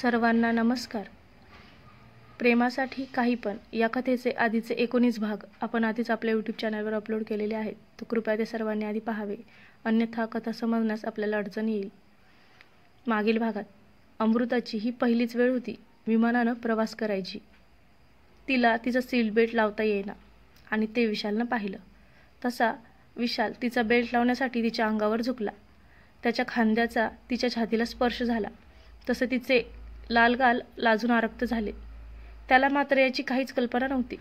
सर्वांना नमस्कार. प्रेमासाठी काही पण या कथेचे आधीचे 19 भाग आपण आधीच आपल्या यूट्यूब चॅनलवर अपलोड केलेले आहेत. तो कृपया ते सर्वांनी आधी पाहावे, अन्यथा कथा समजण्यास आपल्याला अडचण येईल. मागील भागात अमृताची ही पहिलीच वेळ होती विमानानं प्रवास करायची. तिला तिचा सीट बेल्ट लावता येईना आणि ते विशालनं पाहिलं. तसा विशाल तिचा बेल्ट लावण्यासाठी तिच्या अंगावर झुकला. त्याच्या खांद्याचा तिच्या छातीला स्पर्श झाला. तसं तिचे लाल गाल लाजून आरक्त झाले. त्याला मात्र याची काहीच कल्पना नव्हती.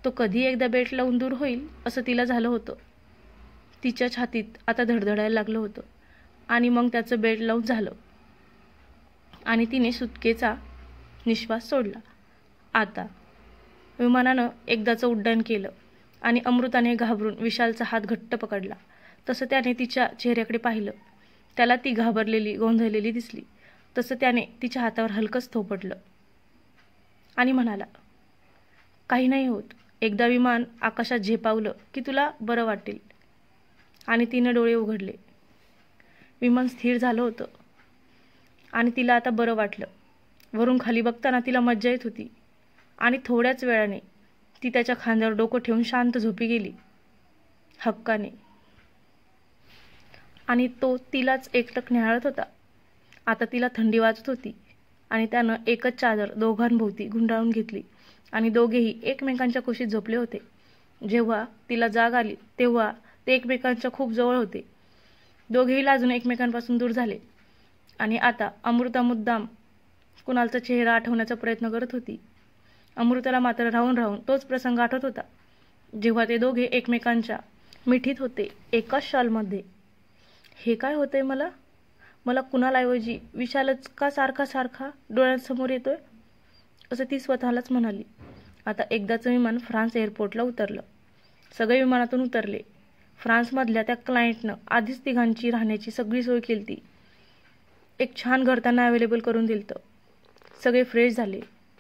तो कधी एकदा बेल्ट लावून दूर होईल असं तिला झालं होतं. तिच्या छातीत आता धडधडायला लागलं होतं आणि मग त्याचं बेल्ट लावून झालं आणि तिने सुटकेचा निश्वास सोडला. आता विमानानं एकदाचं उड्डाण केलं आणि अमृताने घाबरून विशालचा हात घट्ट पकडला. तसं त्याने तिच्या चेहऱ्याकडे पाहिलं. त्याला ती घाबरलेली गोंधळलेली दिसली. तसं त्याने तिच्या हातावर हलकंच थोपटलं आणि म्हणाला, काही नाही होत. एकदा विमान आकाशात झेपावलं की तुला बरं वाटेल. आणि तिनं डोळे उघडले. विमान स्थिर झालं होतं आणि तिला आता बरं वाटलं. वरून खाली बघताना तिला मज्जा येत होती आणि थोड्याच वेळाने ती त्याच्या खांद्यावर डोकं ठेवून शांत झोपी गेली हक्काने. आणि तो तिलाच एकटक निहाळत होता. आता तिला थंडी वाजत होती आणि त्यानं एकच चादर दोघांभोवती गुंडाळून घेतली आणि दोघेही एकमेकांच्या कुशीत झोपले होते. जेव्हा तिला जाग आली तेव्हा ते एकमेकांच्या खूप जवळ होते. दोघेही लाजून एकमेकांपासून दूर झाले आणि आता अमृता मुद्दाम कुणालचा चेहरा आठवण्याचा प्रयत्न करत होती. अमृताला मात्र राहून राहून तोच प्रसंग आठवत होता जेव्हा ते दोघे एकमेकांच्या मिठीत होते एकाच शॉलमध्ये. हे काय होतंय मला कुणालऐवजी विशालच का सारखा डोळ्यांसमोर येतोय असं ती स्वतःलाच म्हणाली. आता एकदाचं विमान फ्रान्स एअरपोर्टला उतरलं. सगळे विमानातून उतरले. फ्रान्समधल्या त्या क्लायंटनं आधीच तिघांची राहण्याची सगळी सोय केली. एक छान घर त्यांना अवेलेबल करून दिलतं. सगळे फ्रेश झाले.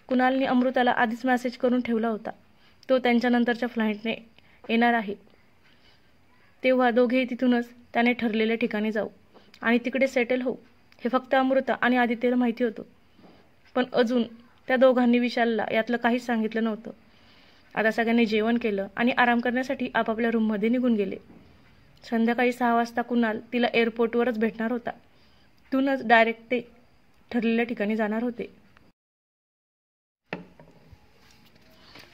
कुणालने अमृताला आधीच मेसेज करून ठेवला होता तो त्यांच्यानंतरच्या फ्लाईटने येणार आहे. तेव्हा दोघेही तिथूनच त्याने ठरलेल्या ठिकाणी जाऊ आणि तिकडे सेटल होऊ हे फक्त अमृता आणि आदित्यला माहिती होतं. पण अजून त्या दोघांनी विशालला यातलं काहीच सांगितलं नव्हतं. आता सगळ्यांनी जेवण केलं आणि आराम करण्यासाठी आपापल्या रूममध्ये निघून गेले. संध्याकाळी 6 वाजता कुणाल तिला एअरपोर्टवरच भेटणार होता. तिथूनच डायरेक्ट ते ठरलेल्या ठिकाणी जाणार होते.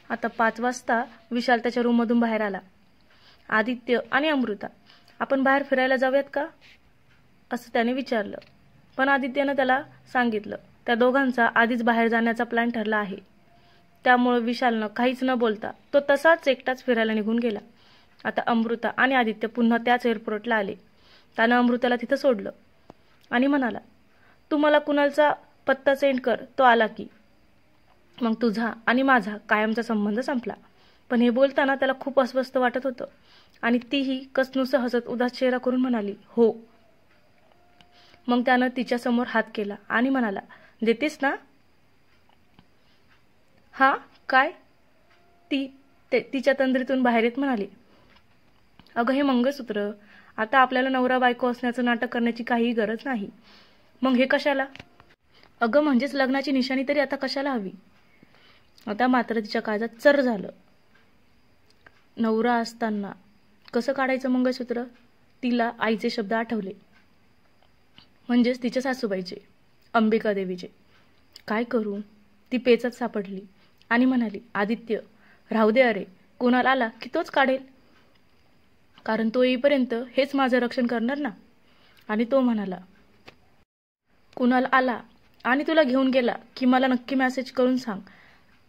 आता 5 वाजता विशाल त्याच्या रूममधून बाहेर आला. आदित्य आणि अमृता, आपण बाहेर फिरायला जाऊयात का असं त्याने विचारलं. पण आदित्यनं त्याला सांगितलं त्या दोघांचा आधीच बाहेर जाण्याचा प्लॅन ठरला आहे. त्यामुळे विशालनं काहीच न बोलता तो तसाच एकटाच फिरायला निघून गेला. आता अमृता आणि आदित्य पुन्हा त्याच एअरपोर्टला आले. त्यानं अमृताला तिथं सोडलं आणि म्हणाला, तू मला कुणालचा पत्ता सेंड कर. तो आला की मग तुझा आणि माझा कायमचा संबंध संपला. पण हे बोलताना त्याला खूप अस्वस्थ वाटत होतं आणि तीही कसनुसं हसत उदास चेहरा करून म्हणाली, हो. मग त्यानं तिच्यासमोर हात केला आणि म्हणाला, देतेस ना? हा काय? ती तिच्या तंद्रीतून बाहेर येत म्हणाली, अगं हे मंगळसूत्र. आता आपल्याला नवरा बायको असण्याचं नाटक करण्याची काही गरज नाही. मग हे कशाला? अगं म्हणजेच लग्नाची निशाणी तरी आता कशाला हवी? आता मात्र तिच्या काळजात चर झालं. नवरा असताना कसं काढायचं मंगळसूत्र? तिला आईचे शब्द आठवले, म्हणजेच तिच्या सासूबाईचे, अंबिका देवीचे. काय करू? ती पेचात सापडली आणि म्हणाली, आदित्य राहू दे. अरे कुणाल आला की तोच काढेल, कारण तो येईपर्यंत हेच माझं रक्षण करणार ना. आणि तो म्हणाला, कुणाल आला आणि तुला घेऊन गेला की मला नक्की मेसेज करून सांग.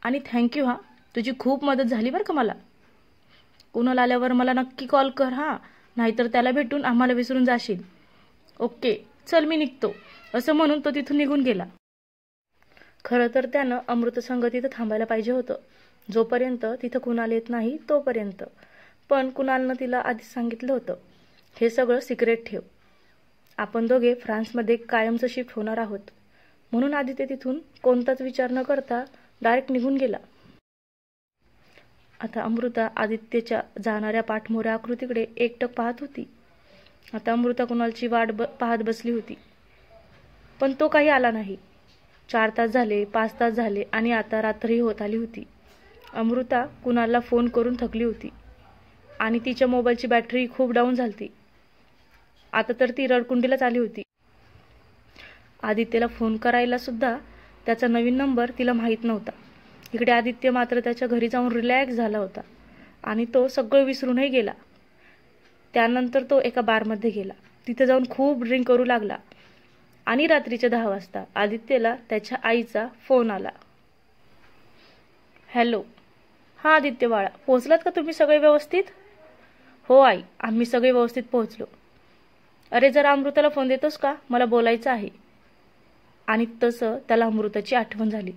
आणि थँक्यू हा, तुझी खूप मदत झाली बरं का मला. कुणाल आल्यावर मला नक्की कॉल कर हा, नाहीतर त्याला भेटून आम्हाला विसरून जाशील. ओके चल मी निघतो असं म्हणून तो तिथून निघून गेला. खरं तर त्यानं अमृतसंग तिथं थांबायला पाहिजे होतं, जोपर्यंत तिथं कुणाल येत नाही तोपर्यंत. पण कुणालनं तिला आधीच सांगितलं होतं, हे सगळं सिक्रेट ठेव. आपण दोघे फ्रान्समध्ये कायमचं शिफ्ट होणार आहोत. म्हणून आदित्य तिथून कोणताच विचार न करता डायरेक्ट निघून गेला. आता अमृता आदित्यच्या जाणाऱ्या पाठमोऱ्या आकृतीकडे एकटक पाहत होती. आता अमृता कुणालची वाट पाहत बसली होती, पण तो काही आला नाही. 4 तास झाले, 5 तास झाले आणि आता रात्रही होत आली होती. अमृता कुणालला फोन करून थकली होती आणि तिच्या मोबाईलची बॅटरी खूप डाऊन झाली. आता तर ती रडकुंडीलाच आली होती. आदित्यला फोन करायला सुद्धा त्याचा नवीन नंबर तिला माहीत नव्हता. इकडे आदित्य मात्र त्याच्या घरी जाऊन रिलॅक्स झाला होता आणि तो सगळं विसरूनही गेला. त्यानंतर तो एका बारमध्ये गेला. तिथे जाऊन खूप ड्रिंक करू लागला आणि रात्रीच्या 10 वाजता आदित्यला त्याच्या आईचा फोन आला. हॅलो. हां आदित्य बाळा, पोहोचलात का तुम्ही सगळे व्यवस्थित? हो आई, आम्ही सगळे व्यवस्थित पोहोचलो. अरे जरा अमृताला फोन देतोस का, मला बोलायचं आहे. आणि तसं त्याला अमृताची आठवण झाली.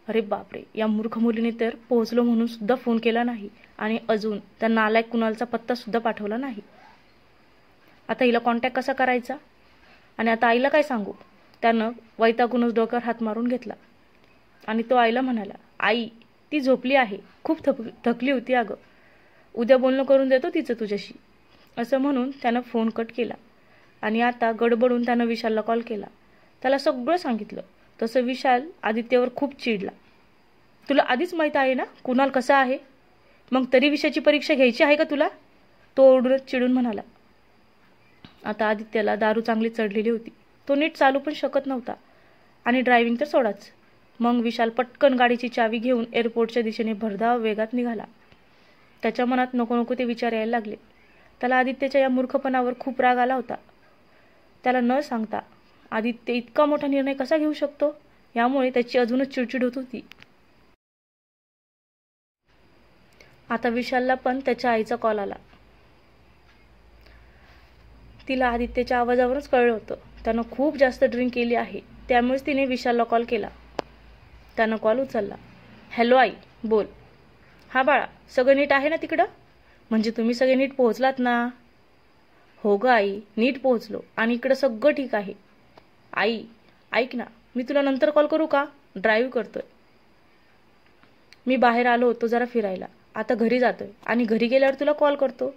अरे बापरे, या मूर्ख मुलीने तर पोहोचलो म्हणून सुद्धा फोन केला नाही आणि अजून त्या नालायक कुणालचा पत्ता सुद्धा पाठवला नाही. आता हिला कॉन्टॅक्ट कसा करायचा आणि आता आईला काय सांगू? त्यानं वैतागूनच डोक्यावर हात मारून घेतला आणि तो आईला म्हणाला, आई ती झोपली आहे, खूप थकली होती अगं, उद्या बोलणं करून देतो तिचं तुझ्याशी. असं म्हणून त्यानं फोन कट केला आणि आता गडबडून त्यानं विशालला कॉल केला. त्याला सगळं सांगितलं. तसं विशाल आदित्यवर खूप चिडला. तुला आधीच माहीत आहे ना कुणाल कसा आहे, मग तरी विषयाची परीक्षा घ्यायची आहे का तुला? तो ओरडूनच चिडून म्हणाला. आता आदित्यला दारू चांगली चढलेली होती. तो नीट चालू पण शकत नव्हता आणि ड्रायव्हिंग तर सोडाच. मग विशाल पटकन गाडीची चावी घेऊन एअरपोर्टच्या दिशेने भरधाव वेगात निघाला. त्याच्या मनात नको नको ते विचार यायला लागले. त्याला आदित्यच्या या मूर्खपणावर खूप राग आला होता. त्याला न सांगता आदित्य इतका मोठा निर्णय कसा घेऊ शकतो, यामुळे त्याची अजूनच चिडचिड होत होती. आता विशालला पण त्याच्या आईचा कॉल आला. तिला आदित्यच्या आवाजावरच कळलं होतं त्यानं खूप जास्त ड्रिंक केली आहे. त्यामुळेच तिने विशालला कॉल केला. त्यानं कॉल उचलला. हॅलो आई, बोल. हा बाळा, सगळं नीट आहे ना तिकडं? म्हणजे तुम्ही सगळे नीट पोहोचलात ना? हो ग आई, नीट पोहोचलो आणि इकडं सगळं ठीक आहे. आई ऐक ना, मी तुला नंतर कॉल करू का? ड्राईव्ह करतोय. मी बाहेर आलो होतो जरा फिरायला, आता घरी जातोय आणि घरी गेल्यावर तुला कॉल करतो.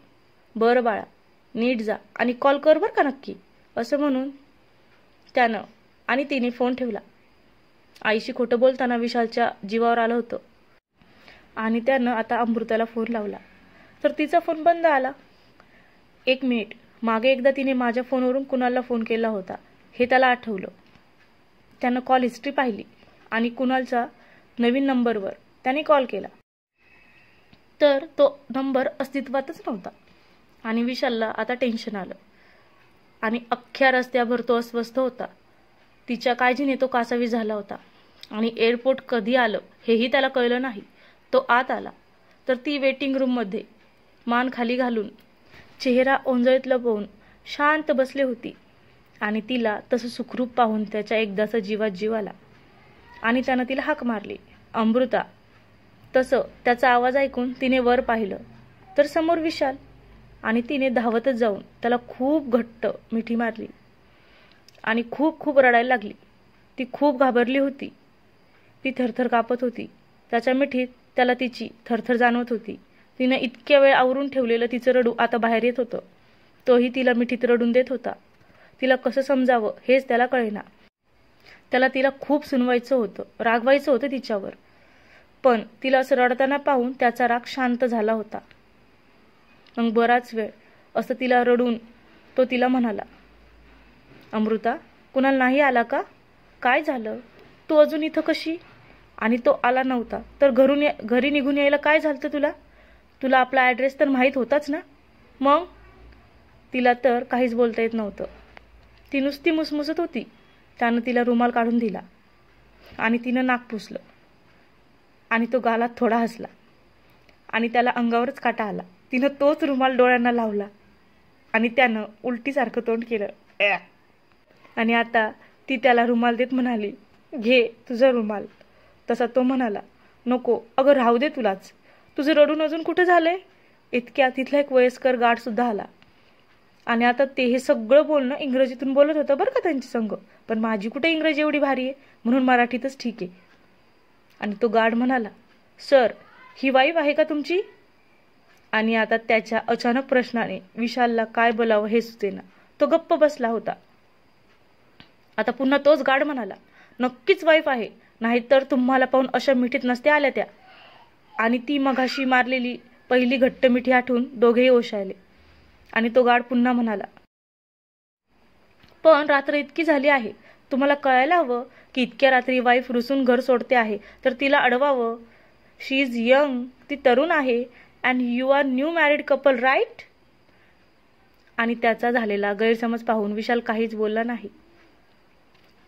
बरं बाळा, नीट जा आणि कॉल कर बरं का नक्की. असं म्हणून त्यानं आणि तिने फोन ठेवला. आईशी खोटं बोलताना विशालच्या जीवावर आलं होतं आणि त्यानं आता अमृताला फोन लावला तर तिचा फोन बंद आला. 1 मिनिट, मागे एकदा तिने माझ्या फोनवरून कुणालला फोन केला होता हे त्याला आठवलं. त्यानं कॉल हिस्ट्री पाहिली आणि कुणालचा नवीन नंबरवर त्याने कॉल केला तर तो नंबर अस्तित्वातच नव्हता आणि विशालला आता टेन्शन आलं आणि अख्ख्या रस्त्याभर तो अस्वस्थ होता. तिच्या काळजीने तो कासावीस झाला होता आणि एअरपोर्ट कधी आलं हेही त्याला कळलं नाही. तो आत आला तर ती वेटिंग रूममध्ये मान खाली घालून चेहरा ओंजळीत लपवून शांत बसली होती आणि तिला तसं सुखरूप पाहून त्याच्या एकदाचा जीवात जीव आला आणि त्यानं तिला हाक मारली, अमृता. तसं त्याचा आवाज ऐकून तिने वर पाहिलं तर समोर विशाल आणि तिने धावतच जाऊन त्याला खूप घट्ट मिठी मारली आणि खूप खूप रडायला लागली. ती खूप घाबरली होती. ती थरथर कापत होती. त्याच्या मिठीत त्याला तिची थरथर जाणवत होती. तिनं इतक्या वेळ आवरून ठेवलेलं तिचं रडू आता बाहेर येत होतं. तोही तिला मिठीत रडून देत होता. तिला कसं समजावं हेच त्याला कळेना. त्याला तिला खूप सुनवायचं होतं, रागवायचं होतं तिच्यावर, पण तिला असं रडताना पाहून त्याचा राग शांत झाला होता. मग बराच वेळ असं तिला रडून तो तिला म्हणाला, अमृता, कुणाल नाही आला का? काय झालं? तू अजून इथं कशी? आणि तो आला नव्हता तर घरी निघून यायला काय झालं तुला? तुला आपला ॲड्रेस तर माहीत होताच ना? मग? तिला तर काहीच बोलता येत नव्हतं. ती नुसती मुसमुसत होती. त्यानं तिला रुमाल काढून दिला आणि तिनं नाक पुसलं आणि तो गालात थोडा हसला आणि त्याला अंगावरच काटा आला. तिनं तोच रुमाल डोळ्यांना लावला आणि त्यानं उलटीसारखं तोंड केलं आणि आता ती त्याला रुमाल देत म्हणाली, घे तुझा रुमाल. तसा तो म्हणाला, नको अगं, राहू दे तुलाच. तुझं रडून अजून कुठं झालंय? इतक्या तिथला एक वयस्कर गार्ड सुद्धा आला आणि आता ते हे सगळं बोलणं इंग्रजीतून बोलत होतं बरं का त्यांच्या संग, पण माझी कुठे इंग्रजी एवढी भारी आहे म्हणून मराठीतच ठीक आहे. आणि तो गार्ड म्हणाला, सर, ही वाईफ आहे का तुमची? आणि आता त्याच्या अचानक प्रश्नाने विशालला काय बोलावं हे सुचेना. तो गप्प बसला होता. आता पुन्हा तोच गार्ड म्हणाला, नक्कीच वाईफ आहे, नाहीतर तुम्हाला पाहून अशा मिठीत नसते आल्या त्या. आणि ती मघाशी मारलेली पहिली घट्ट मिठी आठवून दोघेही ओशाळले. आणि तो गाढ पुन्हा म्हणाला, पण रात्र इतकी झाली आहे, तुम्हाला कळायला हवं की इतक्या रात्री वाईफ रुसून घर सोडते आहे तर तिला अडवावं. शी इज यंग, ती तरुण आहे. And you are new married couple, right? आणि त्याचा झालेला गैरसमज पाहून विशाल काहीच बोलला नाही.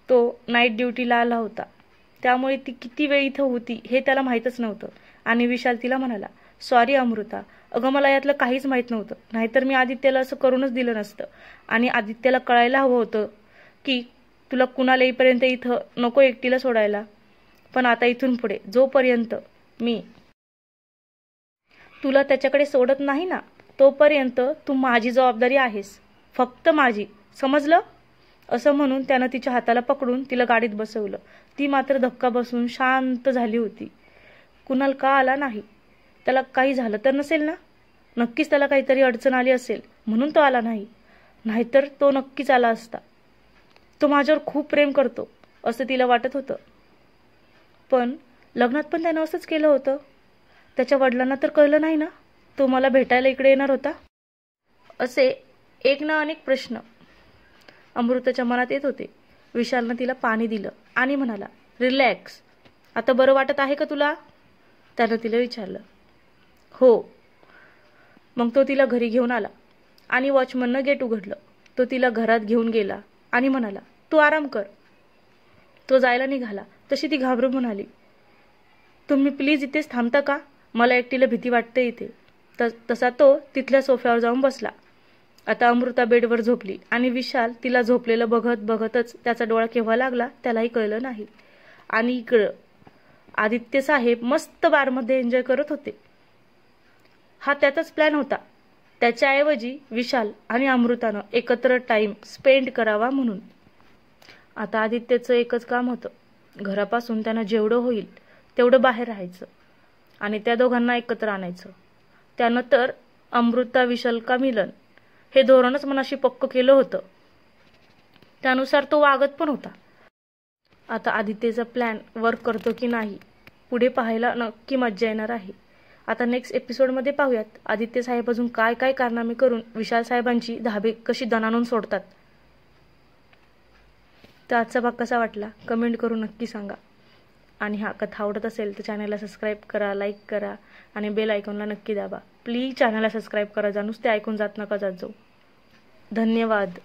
तो नाईट ड्युटीला आला होता, त्यामुळे ती किती वेळ इथं होती हे त्याला माहीतच नव्हतं. आणि विशाल तिला म्हणाला, सॉरी अमृता, अगं मला यातलं काहीच माहीत नव्हतं, नाहीतर मी आदित्यला असं करूनच दिलं नसतं. आणि आदित्यला कळायला हवं होतं की तुला कुणाला येईपर्यंत इथं नको एकटीला सोडायला. पण आता इथून पुढे जोपर्यंत मी तुला त्याच्याकडे सोडत नाही ना, तोपर्यंत तू माझी जबाबदारी आहेस, फक्त माझी, समजलं? असं म्हणून त्यानं तिच्या हाताला पकडून तिला गाडीत बसवलं. ती मात्र धक्का बसून शांत झाली होती. कुणाल का आला नाही? त्याला काही झालं तर नसेल ना? नक्कीच त्याला काहीतरी अडचण आली असेल म्हणून तो आला नाही, नाहीतर तो नक्कीच आला असता. तो माझ्यावर खूप प्रेम करतो असं तिला वाटत होतं. पण लग्नात पण त्यानं असंच केलं होतं. त्याच्या वडिलांना तर कळलं नाही ना तो मला भेटायला इकडे येणार होता? असे एक ना अनेक प्रश्न अमृताच्या मनात येत होते. विशालनं तिला पाणी दिलं आणि म्हणाला, रिलॅक्स, आता बरं वाटत आहे का तुला? त्यानं तिला विचारलं. हो. मग तो तिला घरी घेऊन आला आणि वॉचमननं गेट उघडलं. तो तिला घरात घेऊन गेला आणि म्हणाला, तू आराम कर. तो जायला निघाला तशी ती घाबरून म्हणाली, तुम्ही प्लीज इथेच थांबता का? मला एकटीला भीती वाटते इथे. तसा तो तिथल्या सोफ्यावर जाऊन बसला. आता अमृता बेडवर झोपली आणि विशाल तिला झोपलेलं बघत बघतच त्याचा डोळा केव्हा लागला त्यालाही कळलं नाही. आणि इकडं आदित्य साहेब मस्त बारमध्ये एन्जॉय करत होते. हा त्याचाच प्लॅन होता, त्याच्याऐवजी विशाल आणि अमृतानं एकत्र टाइम स्पेंड करावा म्हणून. आता आदित्यचं एकच काम होतं, घरापासून त्यानं जेवढं होईल तेवढं बाहेर राहायचं आणि त्या दोघांना एकत्र आणायचं. त्यानं तर अमृता विशाल का मिलन हे धोरणच मनाशी पक्क केलं होतं. त्यानुसार तो वागत पण होता. आता आदित्यचा प्लॅन वर्क करतो की नाही पुढे पाहायला नक्की मज्जा येणार आहे. आता नेक्स्ट एपिसोडमध्ये पाहूयात आदित्य साहेब अजून काय काय कारनामे करून विशाल साहेबांची धाबे कशी दणाणून सोडतात. तर आजचा भाग कसा वाटला कमेंट करून नक्की सांगा. आणि हा कथा आवडत असेल तर चॅनलला सबस्क्राईब करा, लाईक करा आणि बेल आयकॉनला नक्की दाबा. प्लीज चॅनलला सबस्क्राईब करा, नुसते ऐकून जात नका जात जाऊ. धन्यवाद.